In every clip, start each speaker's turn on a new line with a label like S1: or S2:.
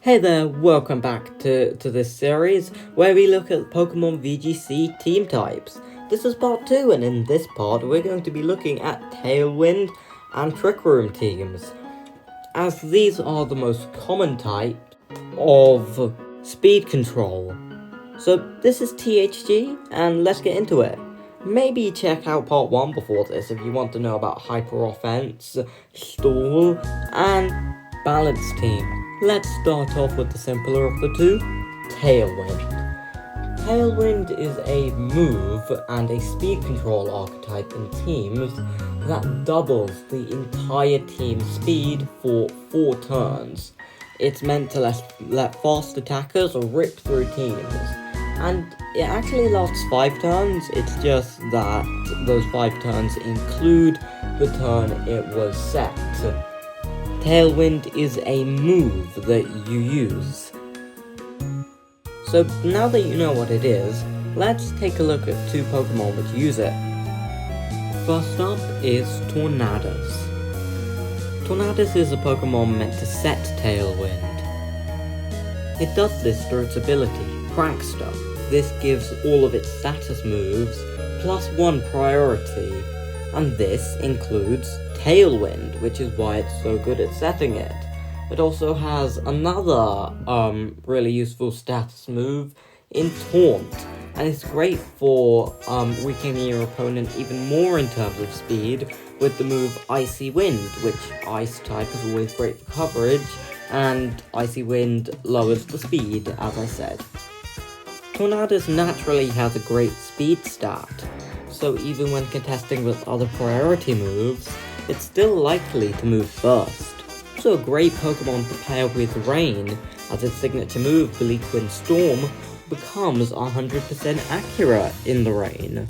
S1: Hey there, welcome back to this series where we look at Pokemon VGC team types. This is part 2, and in this part we're going to be looking at Tailwind and Trick Room teams, as these are the most common type of speed control. So this is THG, and let's get into it. Maybe check out part 1 before this if you want to know about Hyper Offense, Stall, and Balance team. Let's start off with the simpler of the two, Tailwind. Tailwind is a move and a speed control archetype in teams that doubles the entire team's speed for 4 turns. It's meant to let fast attackers rip through teams, and it actually lasts 5 turns. It's just that those 5 turns include the turn it was set. Tailwind is a move that you use. So now that you know what it is, let's take a look at 2 Pokemon which use it. First up is Tornadus. Tornadus is a Pokemon meant to set Tailwind. It does this through its ability, Prankster. This gives all of its status moves +1 priority, and this includes Tailwind, which is why it's so good at setting it. It also has another really useful status move in Taunt, and it's great for weakening your opponent even more in terms of speed with the move Icy Wind, which Ice type is always great for coverage, and Icy Wind lowers the speed, as I said. Tornadus naturally has a great speed stat, so even when contesting with other priority moves, it's still likely to move first. Also a great Pokemon to pair with Rain, as its signature move, Bleakwind Storm, becomes 100% accurate in the rain.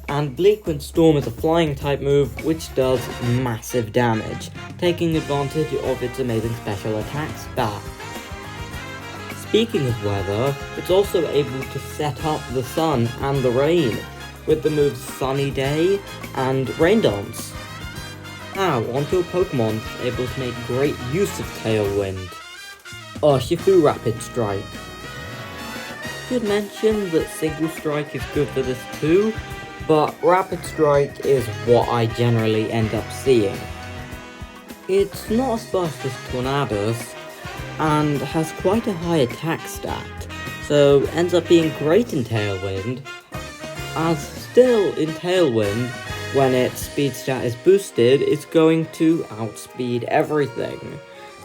S1: And Bleakwind Storm is a flying type move which does massive damage, taking advantage of its amazing special attack stat. Speaking of weather, it's also able to set up the sun and the rain with the moves Sunny Day and Rain Dance. Now, onto a Pokemon able to make great use of Tailwind. Urshifu Rapid Strike. Should mention that Single Strike is good for this too, but Rapid Strike is what I generally end up seeing. It's not as fast as Tornadus, and has quite a high attack stat, so ends up being great in Tailwind, as still in Tailwind, when its speed stat is boosted, it's going to outspeed everything,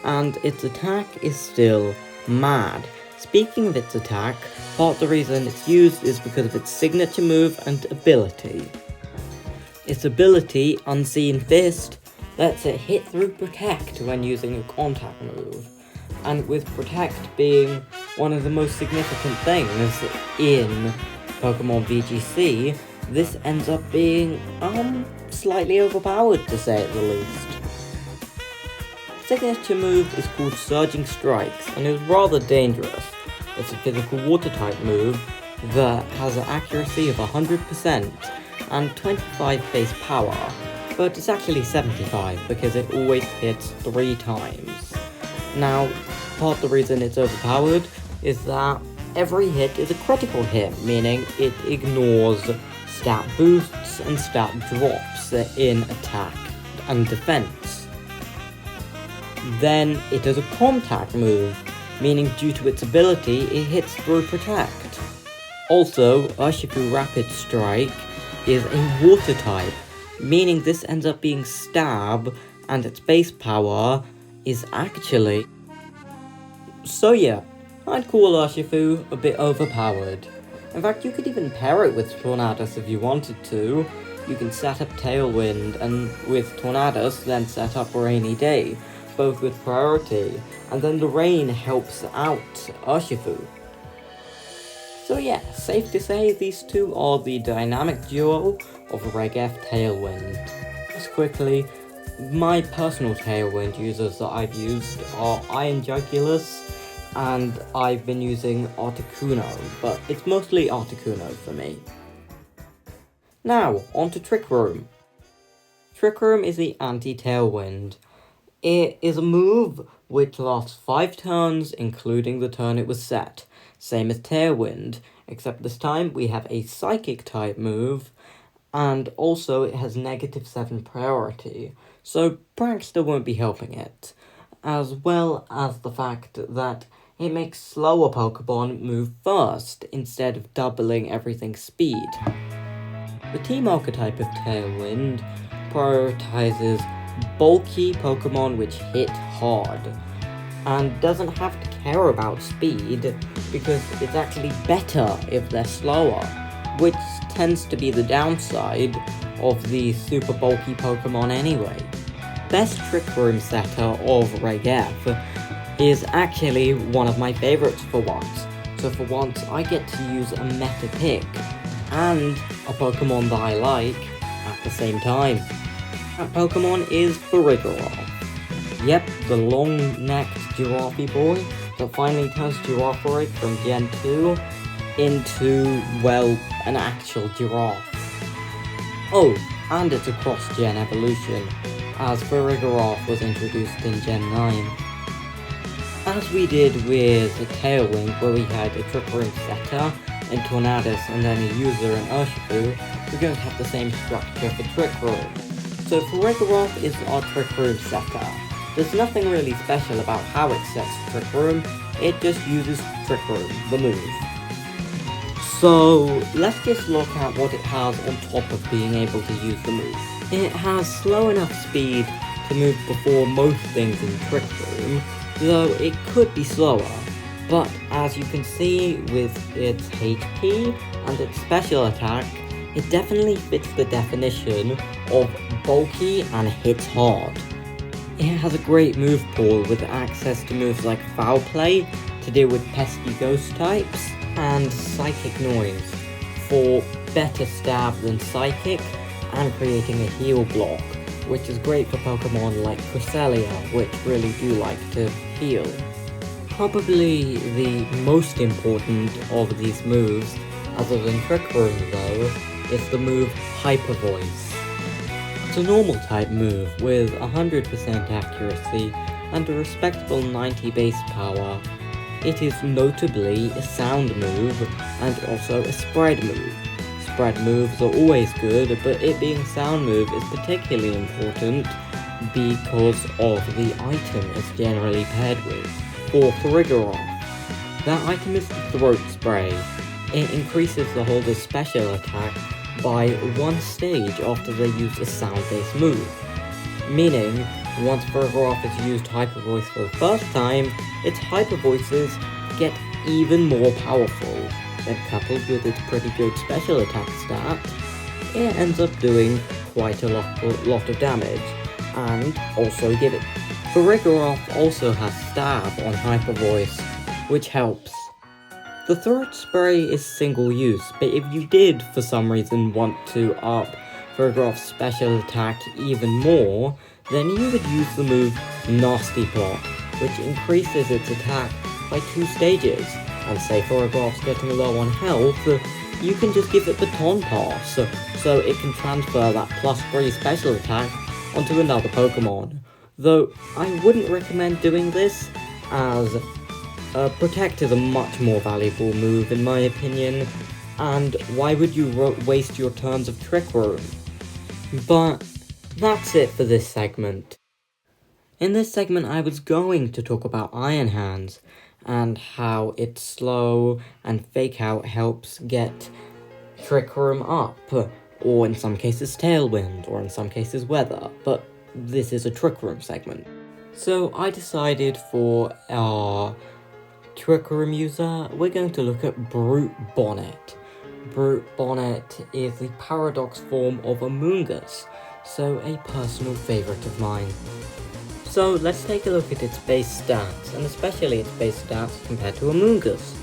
S1: and its attack is still mad. Speaking of its attack, part of the reason it's used is because of its signature move and ability. Its ability, Unseen Fist, lets it hit through Protect when using a contact move, and with Protect being one of the most significant things in Pokemon VGC, this ends up being slightly overpowered, to say it the least. Signature move is called Surging Strikes, and is rather dangerous. It's a physical water type move that has an accuracy of 100% and 25 base power, but it's actually 75 because it always hits 3 times. Now, part of the reason it's overpowered is that every hit is a critical hit, meaning it ignores stat boosts and stat drops in attack and defense. Then it is a contact move, meaning due to its ability it hits through Protect. Also, Urshifu Rapid Strike is a water type, meaning this ends up being Stab, and its base power is actually... So yeah, I'd call Urshifu a bit overpowered. In fact, you could even pair it with Tornadus if you wanted to. You can set up Tailwind, and with Tornadus, then set up Rainy Day, both with priority, and then the rain helps out Urshifu. So yeah, safe to say these two are the dynamic duo of Reg F Tailwind. Just quickly, my personal Tailwind users that I've used are Iron Jugulus, and I've been using Articuno, but it's mostly Articuno for me. Now, on to Trick Room. Trick Room is the anti-Tailwind. It is a move which lasts 5 turns, including the turn it was set. Same as tailwind, except this time we have a psychic type move, and also it has -7 priority, so Prankster won't be helping it, as well as the fact that it makes slower Pokemon move first, instead of doubling everything's speed. The team archetype of Tailwind prioritizes bulky Pokemon which hit hard, and doesn't have to care about speed, because it's actually better if they're slower, which tends to be the downside of the super bulky Pokemon anyway. Best Trick Room setter of Reg F is actually one of my favorites for once. So for once, I get to use a meta pick and a Pokemon that I like at the same time. That Pokemon is Farigiraf. Yep, the long-necked giraffe boy that finally turns Girafarig from Gen 2 into, well, an actual giraffe. Oh, and it's a cross-gen evolution, as Farigiraf was introduced in Gen 9. As we did with the Tailwind, where we had a Trick Room setter, and Tornadus, and then a user in Urshifu, we're going to have the same structure for Trick Room. So Farigiraf is our Trick Room setter. There's nothing really special about how it sets Trick Room, it just uses Trick Room, the move. So let's just look at what it has on top of being able to use the move. It has slow enough speed to move before most things in Trick Room, though it could be slower. But as you can see with its HP and its special attack, it definitely fits the definition of bulky and hits hard. It has a great move pool with access to moves like Foul Play to deal with pesky ghost types, and Psychic Noise for better stab than Psychic and creating a heal block, which is great for Pokemon like Cresselia, which really do like to heal. Probably the most important of these moves, other than Trick Room though, is the move Hyper Voice. It's a normal type move with 100% accuracy and a respectable 90 base power. It is notably a sound move and also a spread move. Spread moves are always good, but it being a sound move is particularly important because of the item it's generally paired with. For Farigiraf, that item is the Throat Spray. It increases the holder's special attack by 1 stage after they use a sound-based move. Meaning, once Farigiraf has used Hyper Voice for the first time, its Hyper Voices get even more powerful. Then coupled with its pretty good special attack stat, it ends up doing quite a lot of damage, and also give it. Farigiraf also has Stab on Hyper Voice, which helps. The Throat Spray is single use, but if you did for some reason want to up Farigiraf's special attack even more, then you would use the move Nasty Plot, which increases its attack by 2 stages. And say Farigiraf's getting low on health, you can just give it Baton Pass, so it can transfer that +3 special attack onto another Pokemon. Though I wouldn't recommend doing this, as Protect is a much more valuable move in my opinion, and why would you waste your turns of Trick Room? But that's it for this segment. In this segment I was going to talk about Iron Hands, and how it's slow and Fake Out helps get Trick Room up, or in some cases Tailwind, or in some cases Weather, but this is a Trick Room segment. So I decided for our Trick Room user, we're going to look at Brute Bonnet. Brute Bonnet is the paradox form of Amoonguss, so a personal favourite of mine. So let's take a look at its base stats, and especially its base stats compared to Amoonguss.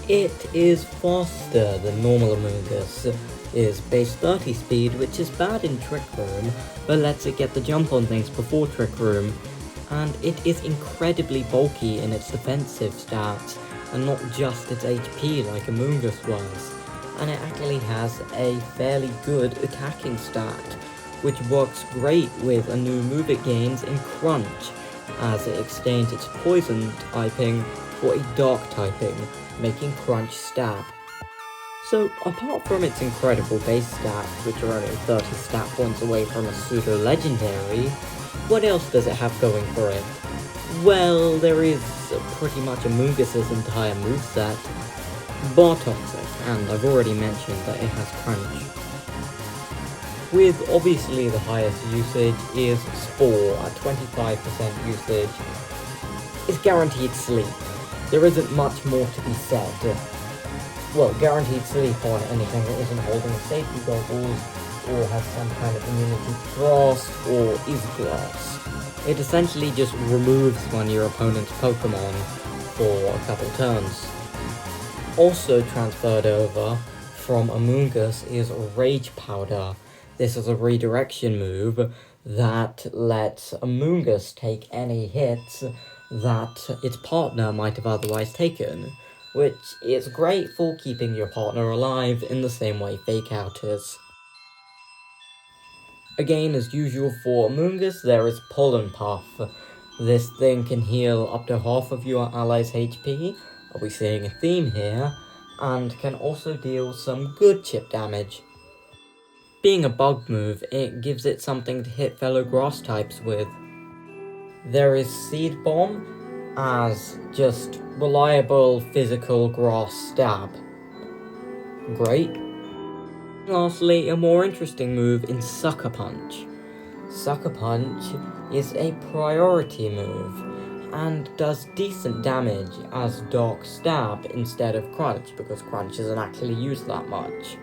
S1: It is faster than normal Amoonguss, is base 30 speed, which is bad in Trick Room, but lets it get the jump on things before Trick Room, and it is incredibly bulky in its defensive stats, and not just its HP like Amoonguss was, and it actually has a fairly good attacking stat, which works great with a new move it gains in Crunch, as it exchanged its poison typing for a dark typing, making Crunch stab. So, apart from its incredible base stats, which are only 30 stat points away from a pseudo-legendary, what else does it have going for it? Well, there is pretty much Amoonguss's entire moveset, bar Toxic, and I've already mentioned that it has Crunch. With obviously the highest usage is Spore at 25% usage. It's guaranteed sleep. There isn't much more to be said. Well, guaranteed sleep on anything that isn't holding safety goggles, or has some kind of immunity to grass, or is grass. It essentially just removes one of your opponent's Pokemon for a couple turns. Also transferred over from Amoonguss is Rage Powder. This is a redirection move that lets Amoonguss take any hits that its partner might have otherwise taken, which is great for keeping your partner alive in the same way Fake Out is. Again, as usual for Amoonguss, there is Pollen Puff. This thing can heal up to half of your allies' HP, are we seeing a theme here, and can also deal some good chip damage. Being a bug move, it gives it something to hit fellow grass types with. There is Seed Bomb as just reliable physical grass stab. Great. Lastly, a more interesting move in Sucker Punch. Sucker Punch is a priority move and does decent damage as Dark Stab instead of Crunch, because Crunch isn't actually used that much.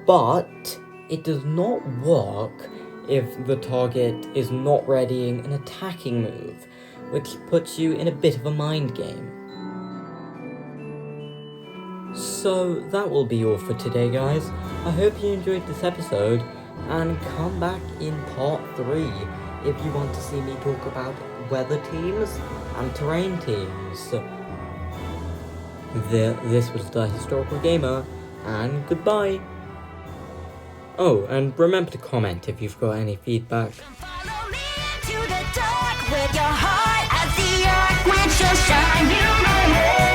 S1: But it does not work if the target is not readying an attacking move, which puts you in a bit of a mind game. So that will be all for today, guys. I hope you enjoyed this episode, and come back in part 3 if you want to see me talk about weather teams and terrain teams. This was The Historical Gamer, and goodbye. Oh, and remember to comment if you've got any feedback.
S2: Follow me into the dark with your heart as the arc which shall shine you away.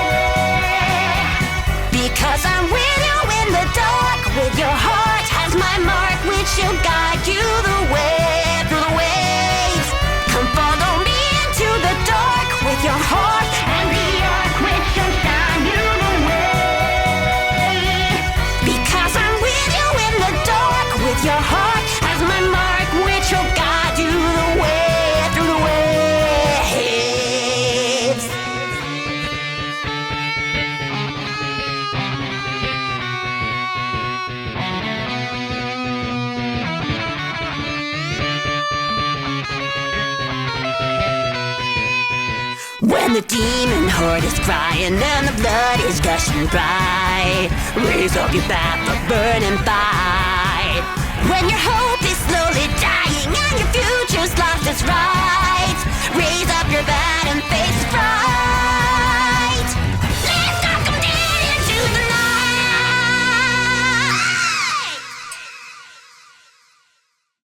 S2: Because I'm with you in the dark with your heart as my mark which shall guide you the way through the waves. Come follow me into the dark with your heart and the arc which shall shine you the way. Because I'm with you in the dark with your heart as my mark which will guide you the way through the waves. When the demon horde is crying and the blood is gushing dry, raise up your bat for burning fire. When your hope is slowly dying and your future's lost its right, raise up your bat and